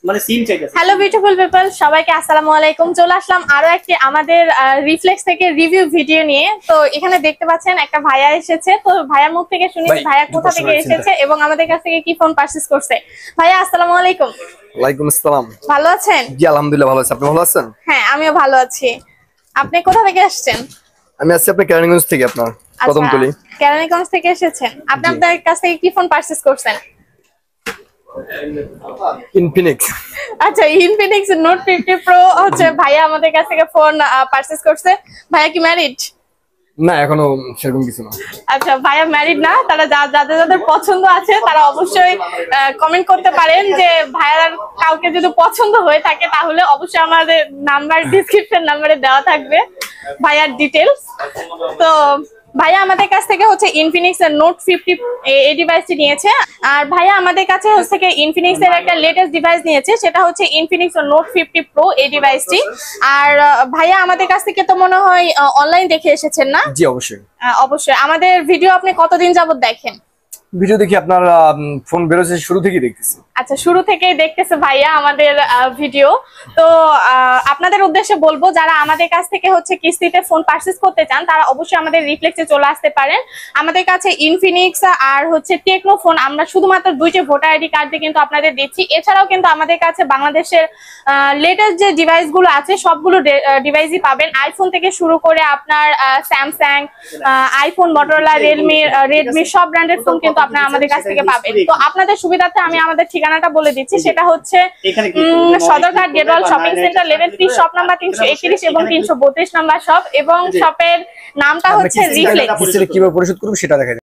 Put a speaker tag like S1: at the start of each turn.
S1: মানে সিম চাইতেছে।
S2: Hello beautiful people, সবাইকে আসসালামু আলাইকুম। চলে আসলাম আরো একটি আমাদের রিফ্লেক্স থেকে রিভিউ ভিডিও নিয়ে। তো এখানে দেখতে পাচ্ছেন একটা ভাইয়া এসেছে। তো ভাইয়ার মুখ থেকে শুনি ভাইয়া কোথা থেকে এসেছে এবং আমাদের কাছ থেকে কি ফোন পারচেজ করছে। ভাইয়া আসসালামু আলাইকুম।
S3: ওয়ালাইকুম আসসালাম।
S2: ভালো আছেন?
S3: জি আলহামদুলিল্লাহ ভালো আছি। আপনি ভালো আছেন?
S2: হ্যাঁ আমিও ভালো আছি। আপনি কোথা থেকে আসছেন?
S3: আমি আসছি আপনার কেরানীগঞ্জ থেকে, আপনার কদমতলী।
S2: কেরানীগঞ্জ থেকে এসেছেন। আপনি আপনাদের কাছ থেকে কি ফোন পারচেজ করছেন?
S3: ইনফিনিক্স।
S2: আচ্ছা, ইনফিনিক্স নোট 50 প্রো হচ্ছে ভাইয়া আমাদের কাছ থেকে ফোন পারচেজ করছে। ভাইয়া কি ম্যারিড?
S3: না এখনো সেরকম কিছু না।
S2: আচ্ছা, ভাইয়া ম্যারিড না। তারা যাদের যাদের পছন্দ আছে তারা অবশ্যই কমেন্ট করতে পারেন যে ভাইয়ার কাউকে যদি পছন্দ হয়ে থাকে তাহলে অবশ্যই আমাদের নাম্বার ডেসক্রিপশন নাম্বারে দেওয়া থাকবে ভাইয়ার ডিটেলস। তো ভাইয়া আমাদের কাছ থেকে হচ্ছে ইনফিনিক্স এর নোট 50 এই ডিভাইসটি নিয়েছে। আর ভাইয়া আমাদের কাছে হচ্ছে ইনফিনিক্স এর একটা লেটেস্ট ডিভাইস নিয়েছে, সেটা হচ্ছে ইনফিনিক্স নোট 50 প্রো এই ডিভাইসটি। আর ভাইয়া আমাদের কাছ থেকে তো মনে হয় অনলাইন দেখে এসেছেন না?
S3: জি অবশ্যই।
S2: অবশ্যই। আমাদের ভিডিও আপনি কতদিন যাবত দেখেন?
S3: ভিডিও দেখি আপনার ফোন বেরোচ্ছে শুরু থেকেই দেখতেছি।
S2: আচ্ছা, শুরু থেকেই দেখতেছে ভাইয়া আমাদের ভিডিও। তো আপনাদের উদ্দেশ্যে বলবো, যারা আমাদের কাছ থেকে হচ্ছে কিস্তিতে ফোন পারচেজ করতে চান তারা অবশ্যই আমাদের রিফ্লেক্সে চলে আসতে পারেন। আমাদের কাছে ইনফিনিক্স আর হচ্ছে টেকনো ফোন আমরা শুধুমাত্র 2টি ভোটার আইডি কার্ড দিয়ে কিন্তু আপনাদের দিচ্ছি। এছাড়াও কিন্তু আমাদের কাছে বাংলাদেশের লেটেস্ট যে ডিভাইসগুলো আছে সবগুলো ডিভাইসই পাবেন। আইফোন থেকে শুরু করে আপনার স্যামসাং, আইফোন, মটোরোলা, রেডমি সব ব্র্যান্ডের ফোন কিন্তু আপনারা আমাদের কাছ থেকে পাবেন। তো আপনাদের সুবিধার্থে আমি আমাদের ঠিকানাটা বলে দিচ্ছি, সেটা হচ্ছে সদরঘাট গেটওয়াল shopping centre level 3 shop number 331 এবং 332 নাম্বার শপ, এবং শপের নামটা হচ্ছে রিফ্লেক্স।
S3: কিভাবে পরিশোধ করব সেটা দেখাই।